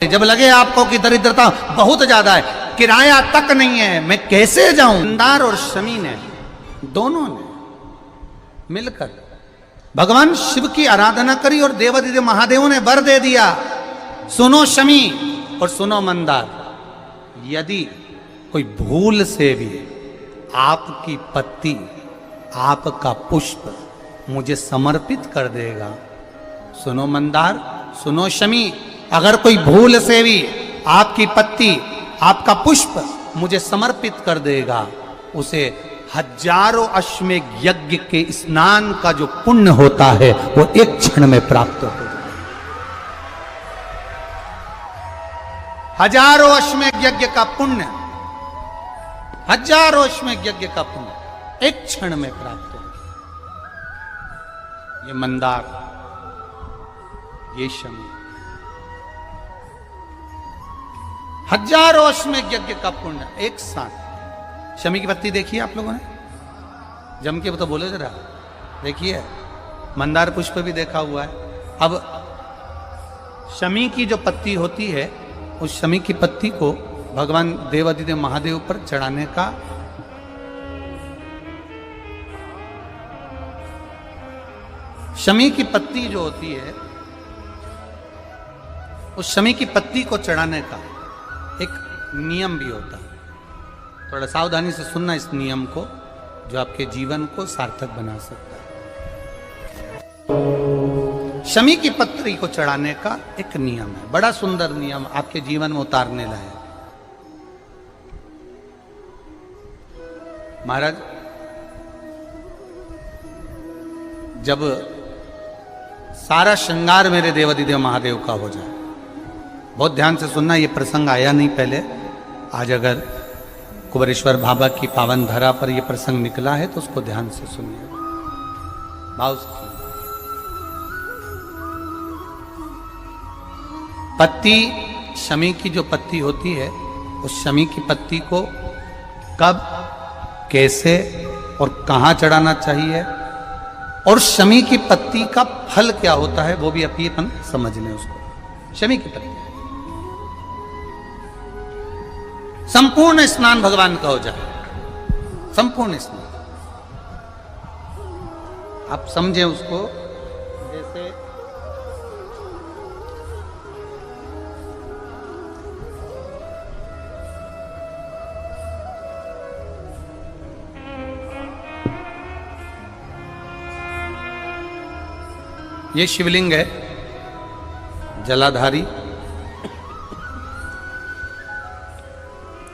जब लगे आपको कि दरिद्रता बहुत ज्यादा है, किराया तक नहीं है, मैं कैसे जाऊं, मंदार और शमी ने दोनों ने मिलकर भगवान शिव की आराधना करी और देवादिदेव महादेव ने वर दे दिया, सुनो शमी और सुनो मंदार, यदि कोई भूल से भी आपकी पत्ती, आपका पुष्प मुझे समर्पित कर देगा, सुनो मंदार, सुनो शमी, अगर कोई भूल से भी आपकी पत्ती, आपका पुष्प मुझे समर्पित कर देगा, उसे हजारों अश्वमेध यज्ञ के स्नान का जो पुण्य होता है वो एक क्षण में प्राप्त हो जाए। हजारों अश्वमेध यज्ञ का पुण्य, हजारों अश्वमेध यज्ञ का पुण्य एक क्षण में प्राप्त हो। ये मंदार, ये शमी, हजारों अश्वमेध यज्ञ का पुण्य एक साथ। शमी की पत्ती देखिए आप लोगों ने, जम के तो बोले जरा, देखिए मंदार पुष्प भी देखा हुआ है। अब शमी की जो पत्ती होती है, उस शमी की पत्ती को भगवान देवादिदेव महादेव पर चढ़ाने का शमी की पत्ती जो होती है, उस शमी की पत्ती को चढ़ाने का एक नियम भी होता है। थोड़ा सावधानी से सुनना इस नियम को, जो आपके जीवन को सार्थक बना सकता है। शमी की पत्री को चढ़ाने का एक नियम है, बड़ा सुंदर नियम, आपके जीवन में उतारने लायक। महाराज, जब सारा श्रृंगार मेरे देवादिदेव महादेव का हो जाए, बहुत ध्यान से सुनना, ये प्रसंग आया नहीं पहले, आज अगर कुबेरेश्वर बाबा की पावन धरा पर यह प्रसंग निकला है तो उसको ध्यान से सुनिए, भाव से। पत्ती, शमी की जो पत्ती होती है, उस शमी की पत्ती को कब, कैसे और कहां चढ़ाना चाहिए, और शमी की पत्ती का फल क्या होता है, वो भी अभी अपन समझ लें उसको। शमी की पत्ती, संपूर्ण स्नान भगवान का हो जाए, संपूर्ण स्नान, आप समझें उसको। जैसे ये शिवलिंग है, जलाधारी,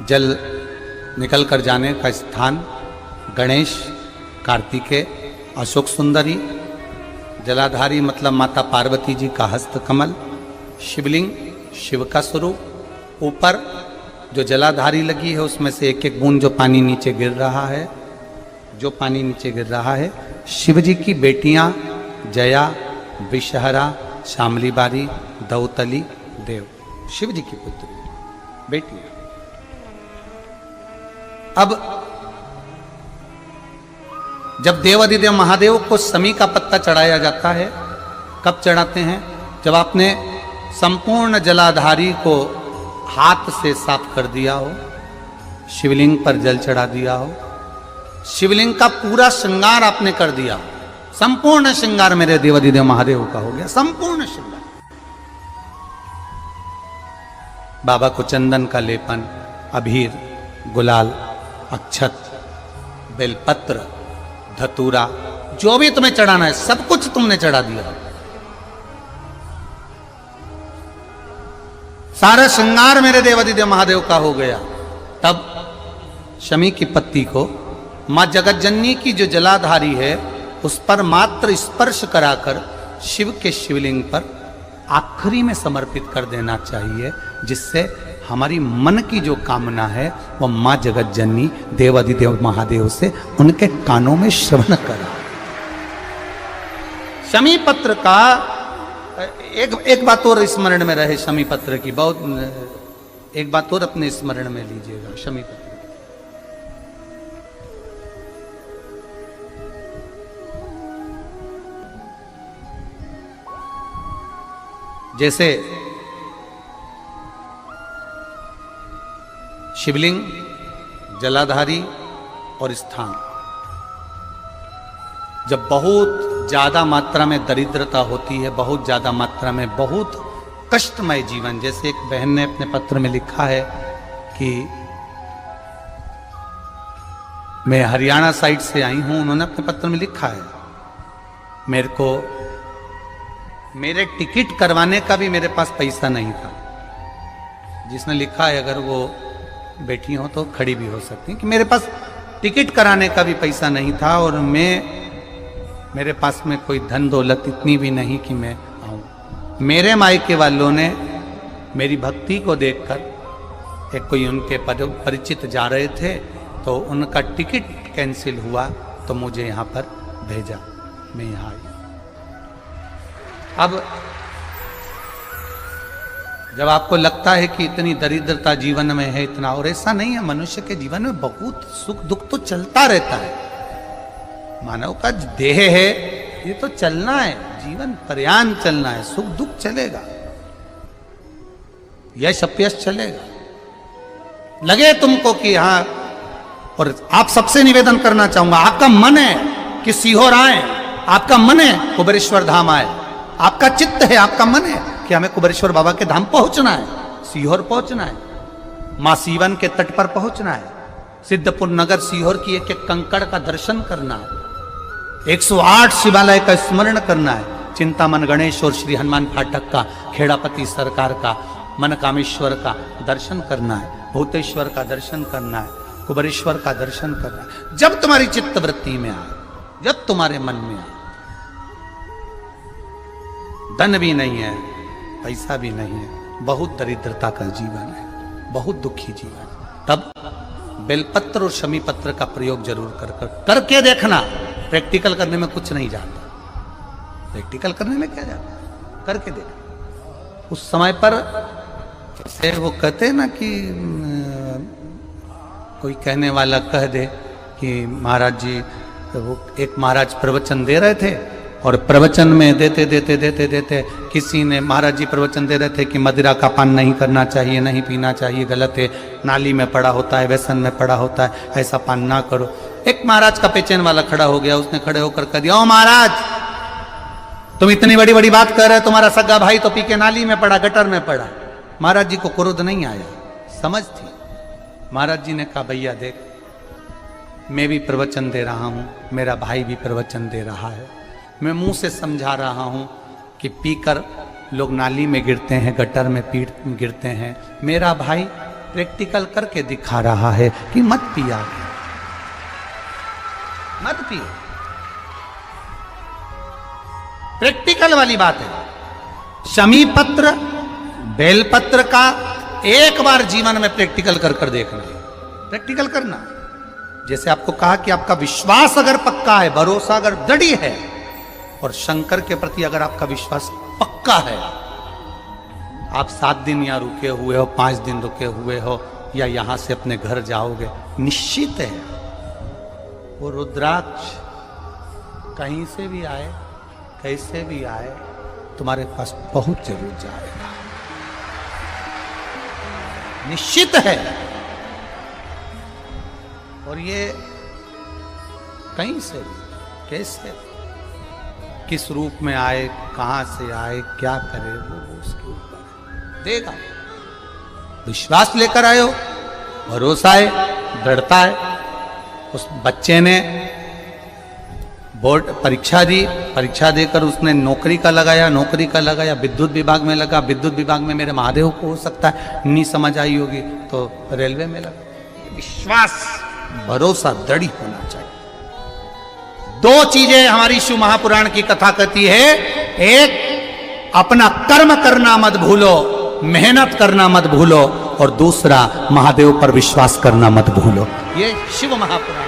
जल निकल कर जाने का स्थान, गणेश, कार्तिकेय, अशोक सुंदरी, जलाधारी मतलब माता पार्वती जी का हस्त कमल, शिवलिंग, शिव का स्वरूप, ऊपर जो जलाधारी लगी है उसमें से एक एक बूंद जो पानी नीचे गिर रहा है, जो पानी नीचे गिर रहा है, शिव जी की बेटियां जया, विषहरा, शामली बारी, दौतली, देव, शिव जी की पुत्री बेटियां। अब जब देवादिदेव महादेव को शमी का पत्ता चढ़ाया जाता है, कब चढ़ाते हैं, जब आपने संपूर्ण जलाधारी को हाथ से साफ कर दिया हो, शिवलिंग पर जल चढ़ा दिया हो, शिवलिंग का पूरा श्रृंगार आपने कर दिया, संपूर्ण श्रृंगार मेरे देवादिदेव महादेव का हो गया, संपूर्ण श्रृंगार। बाबा को चंदन का लेपन, अबीर, गुलाल, अक्षत, बेलपत्र, धतूरा, जो भी तुम्हें चढ़ाना है सब कुछ तुमने चढ़ा दिया, सारा श्रृंगार मेरे देवादिदेव महादेव का हो गया। तब शमी की पत्ती को मां जगत जननी की जो जलाधारी है उस पर मात्र स्पर्श कराकर शिव के शिवलिंग पर आखिरी में समर्पित कर देना चाहिए, जिससे हमारी मन की जो कामना है वो मां जगत जननी देवादिदेव महादेव से उनके कानों में श्रवण करा। शमी पत्र का एक बात और स्मरण में रहे, शमी पत्र की बहुत एक बात और अपने स्मरण में लीजिएगा। शमी पत्र जैसे शिवलिंग, जलाधारी और स्थान। जब बहुत ज्यादा मात्रा में दरिद्रता होती है, बहुत ज्यादा मात्रा में बहुत कष्टमय जीवन, जैसे एक बहन ने अपने पत्र में लिखा है कि मैं हरियाणा साइड से आई हूं, उन्होंने अपने पत्र में लिखा है मेरे को मेरे टिकट करवाने का भी मेरे पास पैसा नहीं था। जिसने लिखा है, अगर वो बेटी हो तो खड़ी भी हो सकती है, कि मेरे पास टिकट कराने का भी पैसा नहीं था और मेरे पास में कोई धन दौलत इतनी भी नहीं कि मैं आऊं। मेरे मायके वालों ने मेरी भक्ति को देखकर, एक कोई उनके परिचित जा रहे थे तो उनका टिकट कैंसिल हुआ तो मुझे यहाँ पर भेजा, मैं यहाँ आई। अब जब आपको लगता है कि इतनी दरिद्रता जीवन में है, इतना, और ऐसा नहीं है, मनुष्य के जीवन में बहुत सुख दुख तो चलता रहता है। मानव का देह है, ये तो चलना है, जीवन पर्यान चलना है, सुख दुख चलेगा, यश अपयश चलेगा। लगे तुमको कि हाँ, और आप सबसे निवेदन करना चाहूंगा, आपका मन है कि सीहोर आए, आपका मन है कुबेरेश्वर धाम आए, आपका चित्त है, आपका मन है कि हमें कुबेरेश्वर बाबा के धाम पहुंचना है, सीहोर पहुंचना है, मां सीवन के तट पर पहुंचना है, सिद्धपुर नगर सीहोर की एक एक कंकड़ का दर्शन करना है, 108 शिवालय का स्मरण करना है, चिंतामन गणेश और श्री हनुमान फाटक का, खेड़ापति सरकार का, मनकामेश्वर का दर्शन करना है, भूतेश्वर का दर्शन करना है, कुबेरेश्वर का दर्शन करना है। जब तुम्हारी चित्त वृत्ति में आए, जब तुम्हारे मन में आए, धन भी नहीं है, पैसा भी नहीं है, बहुत दरिद्रता का जीवन है, बहुत दुखी जीवन, तब बेलपत्र और शमी पत्र का प्रयोग जरूर करके देखना। प्रैक्टिकल करने में कुछ नहीं जाता, प्रैक्टिकल करने में क्या जाता, करके देखना। उस समय पर जैसे वो कहते हैं ना कि कोई कहने वाला कह दे कि महाराज जी, वो एक महाराज प्रवचन दे रहे थे और प्रवचन में देते किसी ने, महाराज जी प्रवचन दे रहे थे कि मदिरा का पान नहीं करना चाहिए, नहीं पीना चाहिए, गलत है, नाली में पड़ा होता है, व्यसन में पड़ा होता है, ऐसा पान ना करो। एक महाराज का पेचेन वाला खड़ा हो गया, उसने खड़े होकर कह दिया, ओ महाराज तुम इतनी बड़ी बड़ी बात कर रहे हो, तुम्हारा सगा भाई तो पी के नाली में पड़ा, गटर में पड़ा। महाराज जी को क्रोध नहीं आया, समझ थी। महाराज जी ने कहा, भैया देख, मैं भी प्रवचन दे रहा हूं, मेरा भाई भी प्रवचन दे रहा है, मैं मुंह से समझा रहा हूं कि पीकर लोग नाली में गिरते हैं, गटर में गिरते हैं, मेरा भाई प्रैक्टिकल करके दिखा रहा है कि मत पिया, मत पियो। प्रैक्टिकल वाली बात है। शमी पत्र, बेलपत्र का एक बार जीवन में प्रैक्टिकल कर देखना, प्रैक्टिकल करना। जैसे आपको कहा कि आपका विश्वास अगर पक्का है, भरोसा अगर दृढ़ है, और शंकर के प्रति अगर आपका विश्वास पक्का है, आप 7 दिन यहाँ रुके हुए हो, 5 दिन रुके हुए हो, या यहां से अपने घर जाओगे, निश्चित है वो रुद्राक्ष कहीं से भी आए, कैसे भी आए, तुम्हारे पास पहुंच जरूर जाएगा, निश्चित है। और ये कहीं से भी, कैसे, किस रूप में आए, कहां से आए, क्या करे, वो उसके ऊपर देगा। विश्वास लेकर आए हो, भरोसा है, दृढ़ता है। उस बच्चे ने बोर्ड परीक्षा दी, परीक्षा देकर उसने नौकरी का लगाया, विद्युत विभाग में लगा, विद्युत विभाग में मेरे महादेव को हो सकता है नहीं समझ आई होगी तो रेलवे में लगा। विश्वास, भरोसा दृढ़ होना चाहिए। 2 चीजें हमारी शिव महापुराण की कथा कहती है, एक अपना कर्म करना मत भूलो, मेहनत करना मत भूलो, और दूसरा महादेव पर विश्वास करना मत भूलो। ये शिव महापुराण।